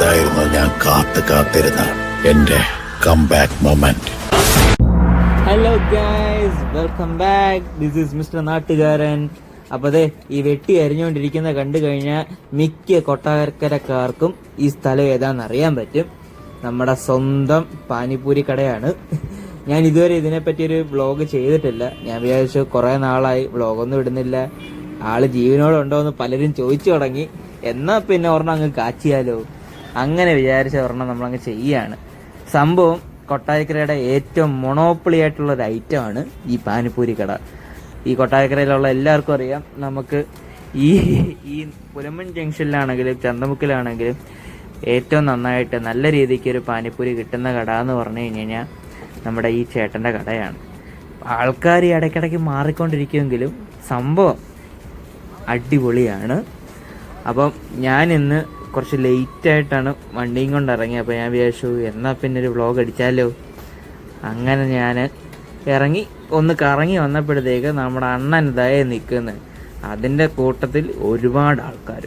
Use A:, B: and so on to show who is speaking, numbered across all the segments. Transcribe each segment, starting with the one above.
A: ഇതായിരുന്നു ഞാൻ കാത്തിരുന്ന എന്റെ comeback moment.
B: Hello guys, welcome back. This is mister Nattukaran. അപ്പൊ അതെ, ഈ വെട്ടി അരിഞ്ഞുകൊണ്ടിരിക്കുന്ന കണ്ടു കഴിഞ്ഞാൽ മിക്ക കൊട്ടാരക്കരക്കാർക്കും ഈ സ്ഥലം ഏതാണെന്ന് അറിയാൻ പറ്റും. നമ്മുടെ സ്വന്തം പാനിപ്പൂരി കടയാണ്. ഞാൻ ഇതുവരെ ഇതിനെപ്പറ്റി ഒരു വ്ളോഗ് ചെയ്തിട്ടില്ല. ഞാൻ വിചാരിച്ചു കുറെ നാളായി വ്ളോഗൊന്നും ഇടുന്നില്ല, ആള് ജീവനോടുണ്ടോ എന്ന് പലരും ചോദിച്ചു തുടങ്ങി. എന്നാ പിന്നെ ഒരെണ്ണം അങ്ങ് കാച്ചിയാലോ, അങ്ങനെ വിചാരിച്ച ഒരെണ്ണം നമ്മളങ്ങ് ചെയ്യാണ്. സംഭവം കൊട്ടാരക്കരയുടെ ഏറ്റവും മൊണോപ്പൊളി ആയിട്ടുള്ള ഒരു ഐറ്റമാണ് ഈ പാനിപ്പൂരി കട. ഈ കൊട്ടാരക്കരയിലുള്ള എല്ലാവർക്കും അറിയാം, നമുക്ക് ഈ പുലമൺ ജംഗ്ഷനിലാണെങ്കിലും ചന്തമുക്കിലാണെങ്കിലും ഏറ്റവും നന്നായിട്ട് നല്ല രീതിക്ക് ഒരു പാനിപ്പൂരി കിട്ടുന്ന കട എന്ന് പറഞ്ഞു കഴിഞ്ഞാൽ നമ്മുടെ ഈ ചേട്ടൻ്റെ കടയാണ്. ആൾക്കാർ ഇടയ്ക്കിടയ്ക്ക് മാറിക്കൊണ്ടിരിക്കുമെങ്കിലും സംഭവം അടിപൊളിയാണ്. അപ്പം ഞാൻ ഇന്ന് കുറച്ച് ലേറ്റായിട്ടാണ് വണ്ടിയും കൊണ്ട് ഇറങ്ങി. അപ്പോൾ ഞാൻ വിചാരിച്ചു എന്നാൽ പിന്നെ ഒരു വ്ളോഗ് അടിച്ചാലോ. അങ്ങനെ ഞാൻ ഇറങ്ങി ഒന്ന് കറങ്ങി വന്നപ്പോഴത്തേക്ക് നമ്മുടെ അണ്ണൻ ഇതായി നിൽക്കുന്നത്, അതിൻ്റെ കൂട്ടത്തിൽ ഒരുപാട് ആൾക്കാർ.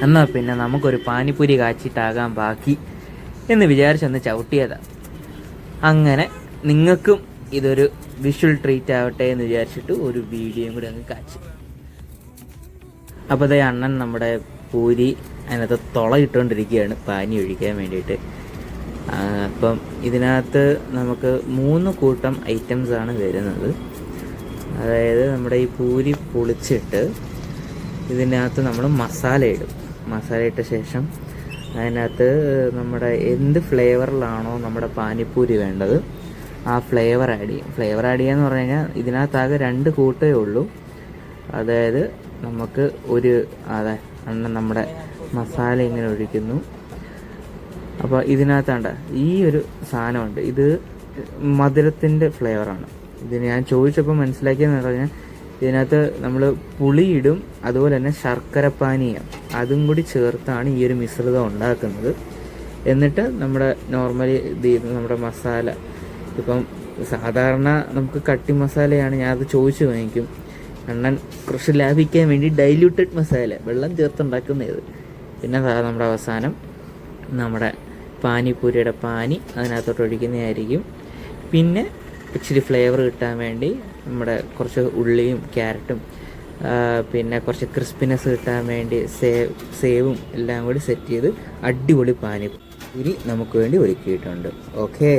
B: എന്നാൽ പിന്നെ നമുക്കൊരു പാനിപ്പൂരി കാച്ചിട്ടാകാൻ ബാക്കി എന്ന് വിചാരിച്ചൊന്ന് ചവിട്ടിയതാണ്. അങ്ങനെ നിങ്ങൾക്കും ഇതൊരു വിഷ്വൽ ട്രീറ്റ് ആവട്ടെ എന്ന് വിചാരിച്ചിട്ട് ഒരു വീഡിയോയും കൂടി അങ്ങ് കാച്ചി. അപ്പോൾ അതേ അണ്ണൻ നമ്മുടെ പൂരി അതിനകത്ത് തുളയിട്ടുകൊണ്ടിരിക്കുകയാണ് പാനി ഒഴിക്കാൻ വേണ്ടിയിട്ട്. അപ്പം ഇതിനകത്ത് നമുക്ക് 3 കൂട്ടം ഐറ്റംസാണ് വരുന്നത്. അതായത് നമ്മുടെ ഈ പൂരി പൊളിച്ചിട്ട് ഇതിനകത്ത് നമ്മൾ മസാല ഇടും. മസാല ഇട്ട ശേഷം അതിനകത്ത് നമ്മുടെ എന്ത് ഫ്ലേവറിലാണോ നമ്മുടെ പാനിപ്പൂരി വേണ്ടത് ആ ഫ്ലേവർ ആഡ് ചെയ്യും. ഫ്ലേവർ ആഡ് ചെയ്യാന്ന് പറഞ്ഞു കഴിഞ്ഞാൽ ഇതിനകത്താകെ 2 കൂട്ടേ ഉള്ളൂ. അതായത് നമുക്ക് അതെ അണ്ണൻ നമ്മുടെ മസാല ഇങ്ങനെ ഒഴിക്കുന്നു. അപ്പോൾ ഇതിനകത്താണ്ട ഈ ഒരു സാധനമുണ്ട്, ഇത് മധുരത്തിൻ്റെ ഫ്ലേവറാണ്. ഇത് ഞാൻ ചോദിച്ചപ്പോൾ മനസ്സിലാക്കിയെന്ന് പറഞ്ഞാൽ ഇതിനകത്ത് നമ്മൾ പുളിയിടും, അതുപോലെ തന്നെ ശർക്കര പാനീയം അതും കൂടി ചേർത്താണ് ഈ ഒരു മിശ്രിതം ഉണ്ടാക്കുന്നത്. എന്നിട്ട് നമ്മുടെ നോർമലി നമ്മുടെ മസാല, ഇപ്പം സാധാരണ നമുക്ക് കട്ടി മസാലയാണ്, ഞാൻ അത് ചോദിച്ചു വാങ്ങിക്കും. അണ്ണൻ കുറച്ച് ലാഭിക്കാൻ വേണ്ടി ഡൈല്യൂട്ടഡ് മസാല വെള്ളം ചേർത്തുണ്ടാക്കുന്നത്. പിന്നെ നമ്മുടെ അവസാനം നമ്മുടെ പാനിപ്പൂരിയുടെ പാനി അതിനകത്തോട്ട് ഒഴിക്കുന്നതായിരിക്കും. പിന്നെ ഇച്ചിരി ഫ്ലേവർ കിട്ടാൻ വേണ്ടി നമ്മുടെ കുറച്ച് ഉള്ളിയും ക്യാരറ്റും പിന്നെ കുറച്ച് ക്രിസ്പിനെസ് കിട്ടാൻ വേണ്ടി സേവും എല്ലാം കൂടി സെറ്റ് ചെയ്ത് അടിപൊളി പാനിപ്പൂരി നമുക്ക് വേണ്ടി ഒരുക്കിയിട്ടുണ്ട്. ഓക്കെ,